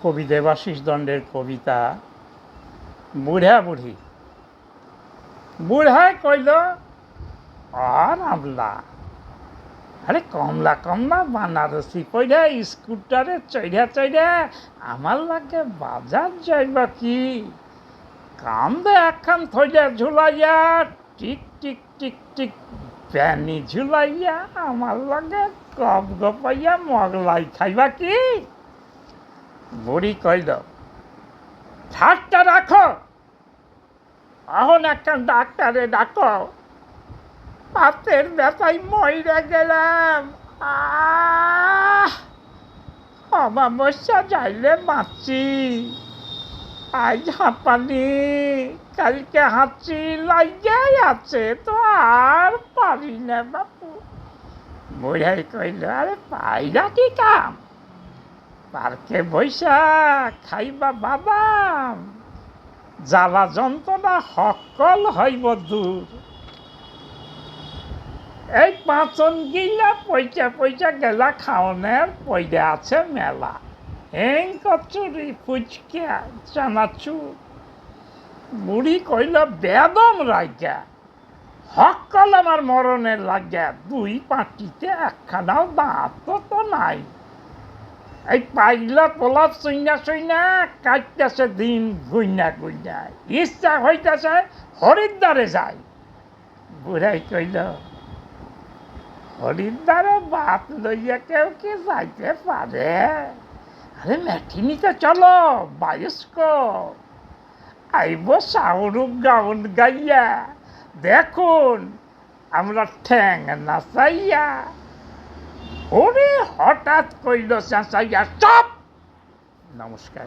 কবি দেবাশিস দণ্ডের কবিতা বুড়া বুড়ি। বুড়ায় কইল আর আমলা, আরে কমলা কমলা বানারসি পইরা স্কুটারে চইরা চইরা আমার লাগে বাজার যাইবা কি, কান্দে একখান থইয়া ঝুলাইয়া টিক টিক টিক টিক প্যানি ঝুলাইয়া আমার লাগে গপ গপাইয়া মগলাই খাইবা কি। বুড়ি কইল ঠাট্টা রাখো, এখন একখান ডাক্তারে ডাকো, হাতের ব্যথায় মইরা গেলাম, অমাবস্যা যাইলে বাঁচি, আজ হাঁপানি কালকে হাঁচি লাগাই আছে, তো আর পারি না বাপু। বুড়াই কইল আরে পাইরা কি কাম, পার্কে বৈশা খাইবা বাদাম, জ্বালা যন্ত্রণা সকল হইব দূর। এই পাঁচন গিলা পয়সা পয়সা গেলা খাওয়ানোর পয়সা আছে মেলা, হেং কচুরি ফুচকা চানাচুর। বুড়ি কইল বেদম রাজ্ঞা, সকল আমার মরণের লাগিয়া, দুই পাটিতে একখানাও দাঁত তো নাই। এই পাইলা পোলা চইনা চইনা কাটতেছে দিন গুইনা গুইনা, ইচ্ছা হইতেছে হরিদ্বারে যায়। বুড়াই কইল হরিদ্বারে বাপ লইয়া কেউ কি যাইতে পারে, আরে ম্যাঠিনিতে চলো বায়স্কোপ, আইব শাহরুখ গাউন গাইয়া, দেখুন আমরা ঠ্যাং নাচাইয়া। ওরে হঠাৎ কইল চেঁচাইয়া চপ। নমস্কার।